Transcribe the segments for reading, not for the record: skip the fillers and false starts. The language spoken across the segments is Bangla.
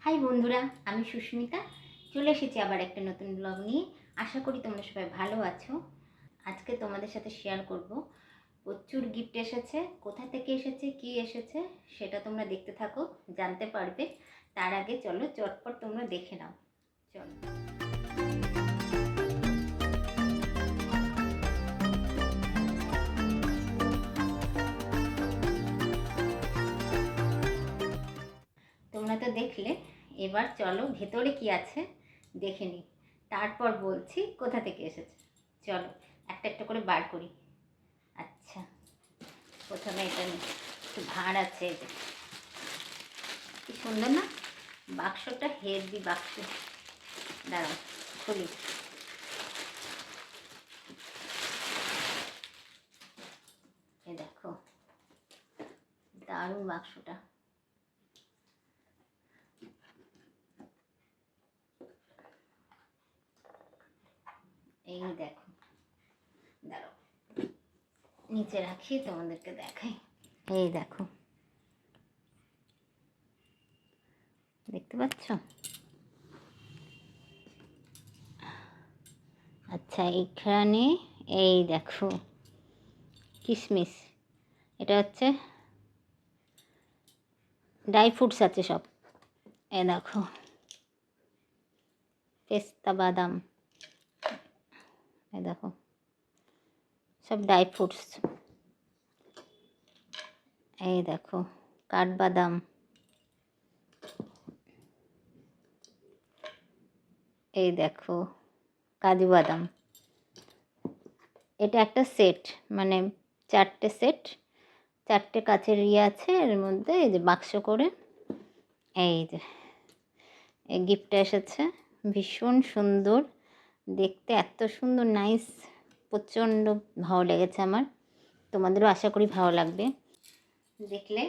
হাই বন্ধুরা, আমি সুস্মিতা চলে এসেছি আবার একটা নতুন ব্লগ নিয়ে। আশা করি তোমরা সবাই ভালো আছো। আজকে তোমাদের সাথে শেয়ার করব প্রচুর গিফট এসেছে, কোথা থেকে এসেছে, কি এসেছে সেটা তোমরা দেখতে থাকো, জানতে পারবে। তার আগে চলো চটপট তোমরা দেখে নাও। চলো, তোমরা তো দেখলে, এবার চলো ভেতরে কি আছে দেখে নিই, তারপর বলছি কোথা থেকে এসেছে। চলো একটা একটা করে বার করি। আচ্ছা, প্রথমে এটা একটু ভাঁড় আছে, এই যে কি সুন্দর না বাক্সটা, হেভি বাক্স। দাঁড়াও খুলি। এই দেখো, দারুণ বাক্সটা। এই দেখো, দাঁড়াও নিচে রাখি, তোমাদেরকে দেখাই। এই দেখো, দেখতে পাচ্ছ? আচ্ছা, এখানে এই দেখো কিশমিশ, এটা হচ্ছে ড্রাই ফ্রুটস আছে সব। এই দেখো পেস্তা বাদাম, এই দেখো সব ড্রাই ফ্রুটস। এই দেখো কাঠবাদাম, এই দেখো কাজু বাদাম। এটা একটা সেট, মানে চারটে সেট, চারটে কাচের আছে এর মধ্যে, এই যে বাক্স করে। এই যে এই গিফটটা এসেছে, ভীষণ সুন্দর দেখতে, এত সুন্দর নাইস, প্রচণ্ড ভালো লেগেছে আমার। তোমাদেরও আশা করি ভালো লাগবে দেখলে।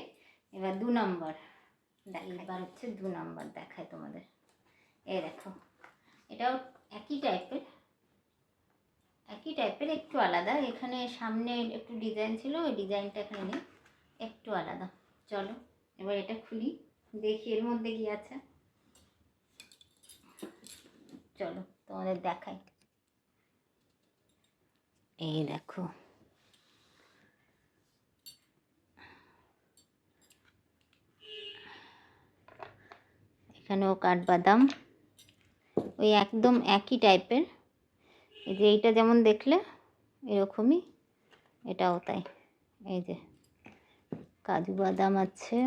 এবার 2 নম্বর, এবার হচ্ছে 2 নম্বর দেখায় তোমাদের। এই দেখো, এটাও একই টাইপের, একটু আলাদা। এখানে সামনে একটু ডিজাইন ছিল, ওই ডিজাইনটা এখানে নেই, একটু আলাদা। চলো এবার এটা খুলি, দেখি এর মধ্যে কি আছে। চলো তোমাদের দেখাই। এই দেখো, এখানেও কাঠবাদাম, ওই একদম একই টাইপের। এই যে এইটা যেমন দেখলে এরকমই, এটাও তাই। এই যে কাজু বাদাম আছে,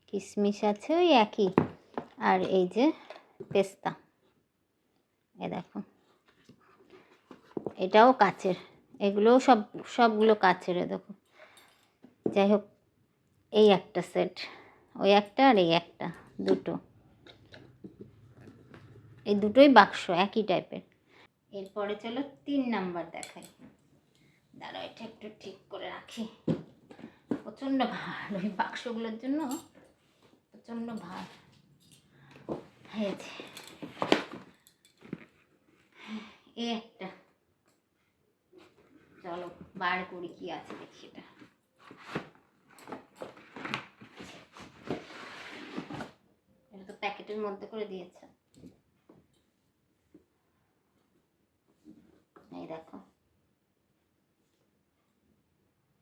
কিশমিশ আছে, ওই একই। আর এই যে পেস্তা, এ দেখো এটাও কাচের, এগুলোও সবগুলো কাচের। দেখো, যাই হোক এই একটা সেট, ওই একটা আর এই একটা, দুটো, এই দুটোই বাক্স একই টাইপের। এরপরে চলো 3 নাম্বার দেখাই। দাঁড়াও এটা একটু ঠিক করে রাখি, প্রচণ্ড ভার ওই বাক্সগুলোর জন্য, প্রচণ্ড ভার হয়েছে। এই একটা, চলো বার করি কি আছে দেখি। এটা তো প্যাকেটের মধ্যে করে দিয়েছে। এই দেখো,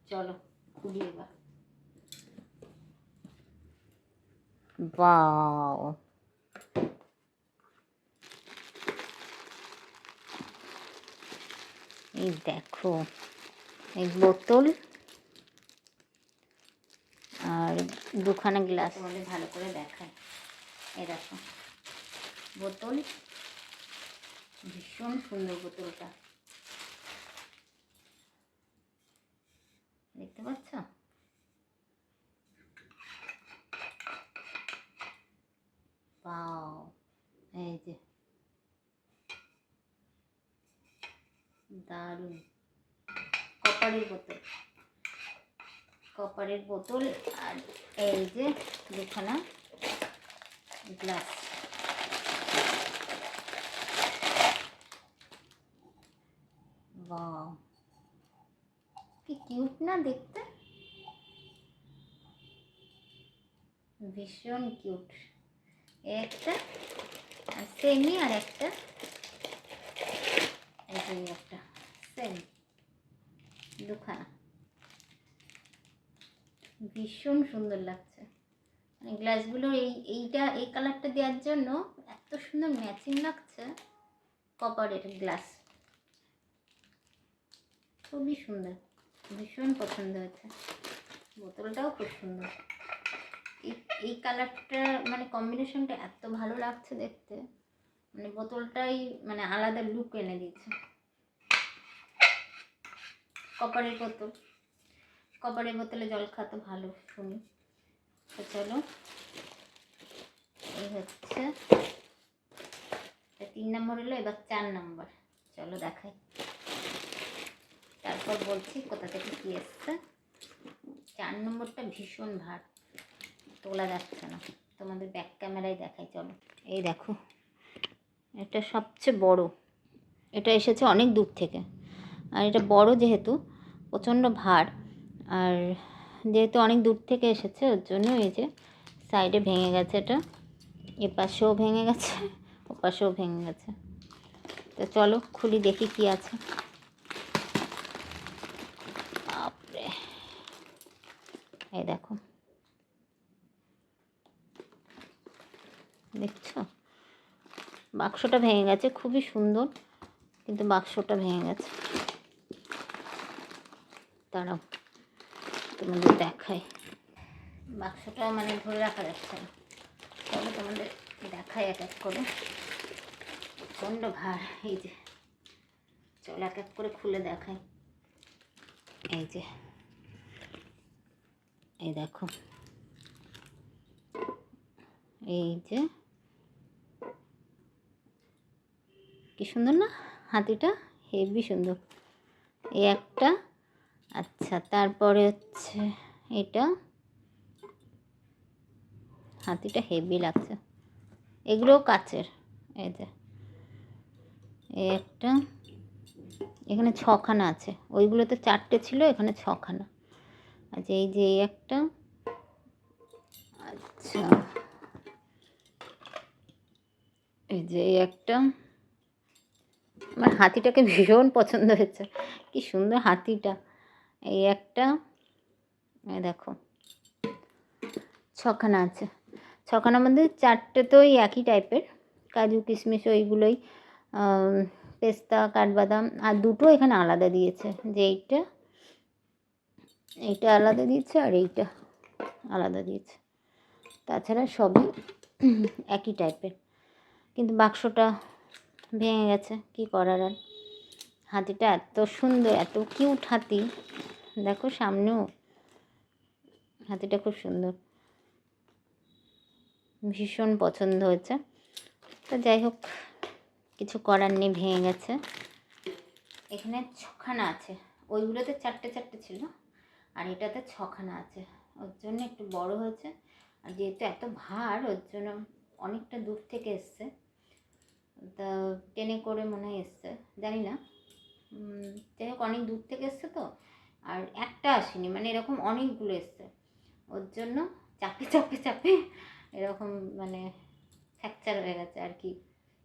চলো খুলি এবার। বাও, এই দেখো এই বোতল আর দুখানা গ্লাস। তোমাদের ভালো করে দেখায়। এই দেখো বোতল, ভীষণ সুন্দর বোতলটা, দেখতে পাচ্ছ? বাও, এই যে দারুণ, কপারের বোতল, কপারের বোতল। আর এই যে দুখানা গ্লাস। বাও, কি কিউট না দেখতে, ভীষণ কিউট। একটা আর সেমই, আর একটা এই একটা সেম, দুখানা। ভীষণ সুন্দর লাগছে, মানে গ্লাসগুলো এই কালারটা দেওয়ার জন্য এত সুন্দর ম্যাচিং লাগছে। কপারের গ্লাস, খুবই সুন্দর, ভীষণ পছন্দ হয়েছে। বোতলটাও খুব সুন্দর। এই কালারটা মানে কম্বিনেশনটা এত ভালো লাগছে দেখতে, মানে বোতলটাই মানে আলাদা লুক এনে দিয়েছে। কপারের বোতল, কপারের বোতলে জল খাওয়া তো ভালো শুনি। তো চলো, এই হচ্ছে 3 নম্বর হলো, এবার 4 নম্বর। চলো দেখাই, তারপর বলছি কোথা থেকে কী এসছে। 4 নম্বরটা ভীষণ ভার, তোলা যাচ্ছে না, তোমাদের ব্যাক ক্যামেরায় দেখাই। চলো, এই দেখো, এটা সবচেয়ে বড়, এটা এসেছে অনেক দূর থেকে। আর এটা বড় যেহেতু প্রচণ্ড ভার, আর যেহেতু অনেক দূর থেকে এসেছে ওর জন্য এই যে সাইডে ভেঙে গেছে। এটা এ পাশেও ভেঙে গেছে, ও পাশেও ভেঙে গেছে। তো চলো খুলি, দেখি কি আছে। বাপরে, এই দেখো, দেখছো বাক্সটা ভেঙে গেছে, খুবই সুন্দর, কিন্তু বাক্সটা ভেঙে গেছে। দাঁড়াও তোমাদের দেখাই, বাক্সটা মানে ধরে রাখা যাচ্ছে না। চলো তোমাদের দেখাই এক এক করে। প্রচণ্ড ভার, এই যে চলো এক এক করে খুলে দেখাই। এই যে, এই দেখো, এই যে কি সুন্দর না হাতিটা, হেভি সুন্দর। এই একটা, আচ্ছা তারপরে হচ্ছে এটা, হাতিটা হেভি লাগছে। এগুলোও কাচের। এই যে এই একটা, এখানে 6খানা আছে, ওইগুলোতে 4টে ছিল, এখানে 6খানা। আচ্ছা এই যে এই একটা, আচ্ছা এই যে এই একটা। আমার হাতিটাকে ভীষণ পছন্দ হয়েছে, কি সুন্দর হাতিটা। এই একটা, এই দেখো 6খানা আছে। 6খানার মধ্যে 4টে তো ওই একই টাইপের, কাজু কিশমিশ ওইগুলোই, পেস্তা কাঠবাদাম, আর 2টো এখানে আলাদা দিয়েছে, যে এইটা আলাদা দিয়েছে আর এইটা আলাদা দিয়েছে। তাছাড়া সবই একই টাইপের, কিন্তু বাক্সটা ভেঙে গেছে, কি করার আর। হাতিটা এত সুন্দর, এত কিউট হাতি, দেখো সামনেও হাতিটা খুব সুন্দর, ভীষণ পছন্দ হয়েছে। তো যাই হোক, কিছু করার নেই, ভেঙে গেছে। এখানে 6খানা আছে, ওইগুলোতে 4টে ছিল, আর এটাতে 6খানা আছে, ওর জন্য একটু বড় হয়েছে। আর যেহেতু এত ভার, ওর জন্য অনেকটা দূর থেকে এসছে, তা ট্রেনে করে মনে হয় এসছে, জানি না। যাই হোক, অনেক দূর থেকে এসছে তো, আর একটা আসেনি, মানে এরকম অনেকগুলো এসছে, ওর জন্য চাপে চাপে চাপে এরকম মানে ফ্র্যাকচার হয়ে গেছে আর কি,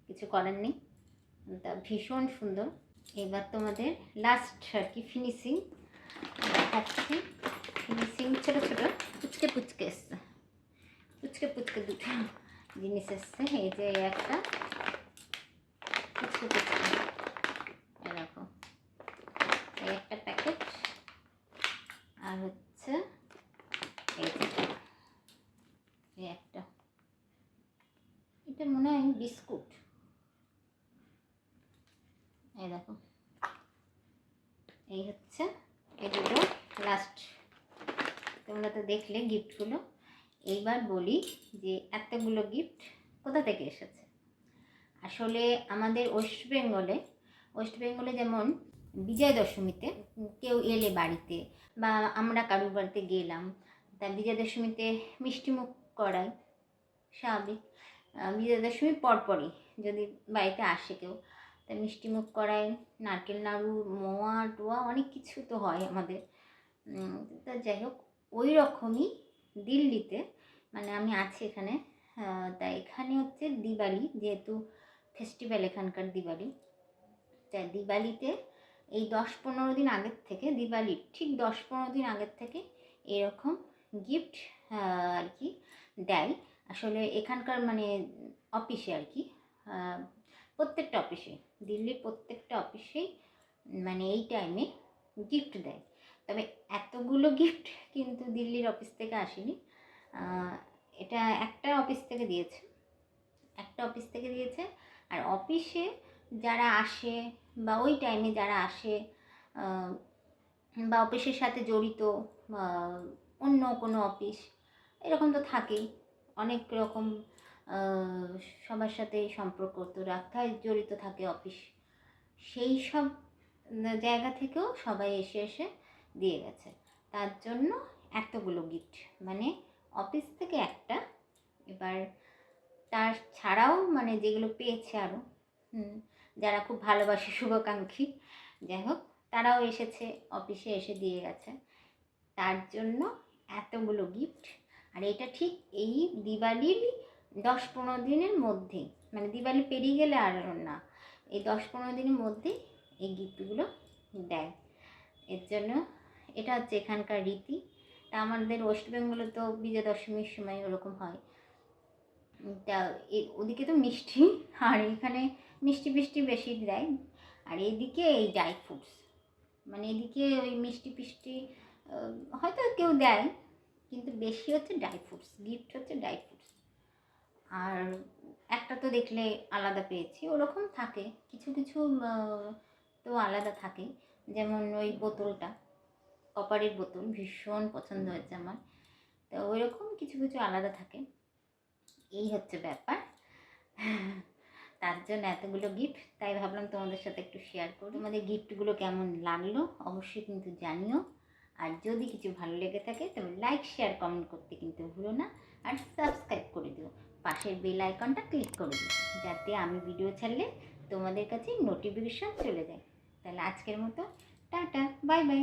কিছু করার নেই। তা ভীষণ সুন্দর। এবার তোমাদের লাস্ট আর কি ফিনিশিং দেখাচ্ছি। ফিনিশিং ছোটো ছোটো পুচকে পুচকে এসছে, পুচকে পুচকে 2টো জিনিস এসছে। এই যে একটা পুচকে পুচকে, এরকম এই একটা প্যাকেট, আর হচ্ছে এই একটা, এটা মনে হয় বিস্কুট। এই দেখো, এই হচ্ছে এই 2টো লাস্ট। তোমরা তো দেখলে গিফটগুলো। এইবার বলি যে এতগুলো গিফট কোথা থেকে এসেছে। আসলে আমাদের ওয়েস্ট বেঙ্গলে যেমন বিজয়া দশমীতে কেউ এলে বাড়িতে, বা আমরা কারুর বাড়িতে গেলাম, তা বিজয়া দশমীতে মিষ্টিমুখ করাই স্বাভাবিক। বিজয়া দশমীর পরপরই যদি বাড়িতে আসে কেউ, তা মিষ্টিমুখ করাই, নারকেল নাড়ু, মোয়া টোয়া অনেক কিছু তো হয় আমাদের। তা যাই হোক, ওই রকমই দিল্লিতে, মানে আমি আছি এখানে তা এখানে হচ্ছে দিওয়ালি, যেহেতু ফেস্টিভ্যাল এখানকার দিওয়ালি, তা দিওয়ালিতে এই 10-15 দিন আগের থেকে, দিওয়ালির ঠিক 10-15 দিন আগের থেকে এরকম গিফট আর কি দেয়। আসলে এখানকার মানে অফিসে আর কি, প্রত্যেকটা অফিসে, দিল্লির প্রত্যেকটা অফিসেই মানে এই টাইমে গিফট দেয়। তবে এতগুলো গিফট কিন্তু দিল্লির অফিস থেকে আসেনি। এটা একটা অফিস থেকে দিয়েছে, একটা অফিস থেকে দিয়েছে। আর অফিসে যারা আসে বা ওই টাইমে যারা আসে বা অফিসের সাথে জড়িত, অন্য কোনো অফিস, এরকম তো থাকেই অনেক রকম, সবার সাথে সম্পর্ক তো রাখায় জড়িত থাকে অফিস, সেই সব জায়গা থেকেও সবাই এসে এসে দিয়ে গেছে। তার জন্য এতগুলো গিফট, মানে অফিস থেকে একটা, এবার তার ছাড়াও মানে যেগুলো পেয়েছে আরও, যারা খুব ভালোবাসে, শুভাকাঙ্ক্ষী, যাই হোক, তারাও এসেছে, অফিসে এসে দিয়ে গেছে। তার জন্য এতগুলো গিফট। আর এটা ঠিক এই দিওয়ালির 10-15 দিনের মধ্যেই, মানে দিওয়ালি পেরিয়ে গেলে আর না, এই 10-15 দিনের মধ্যেই এই গিফটগুলো দেয়। এর জন্য এটা হচ্ছে এখানকার রীতি। তা আমাদের ওয়েস্ট বেঙ্গলে তো বিজয়া দশমীর সময় ওরকম হয়। তা ওদিকে তো মিষ্টি, আর এখানে মিষ্টি ফিষ্টি বেশি দেয়। আর এদিকে এই ড্রাই ফ্রুটস, মানে এদিকে ওই মিষ্টি ফিষ্টি হয়তো কেউ দেয়, কিন্তু বেশি হচ্ছে ড্রাই ফ্রুটস, গিফট হচ্ছে ড্রাই ফ্রুটস। আর একটা তো দেখলে আলাদা পেয়েছি, ওরকম থাকে কিছু কিছু, তো আলাদা থাকে। যেমন ওই বোতলটা, কপারের বোতল, ভীষণ পছন্দ হয়েছে আমার। তো ওই রকম কিছু কিছু আলাদা থাকে, এই হচ্ছে ব্যাপার। তার জন্য এতগুলো গিফট, তাই ভাবলাম তোমাদের সাথে একটু শেয়ার করি। তোমাদের গিফটগুলো কেমন লাগলো অবশ্যই কিন্তু জানিও। আর যদি কিছু ভালো লেগে থাকে তবে লাইক, শেয়ার, কমেন্ট করতে কিন্তু ভুলো না। আর সাবস্ক্রাইব করে দিও, পাশের বেল আইকনটা ক্লিক করে দিও, যাতে আমি ভিডিও ছাড়লে তোমাদের কাছে নোটিফিকেশন চলে যায়। তাহলে আজকের মতো টাটা, বাই বাই।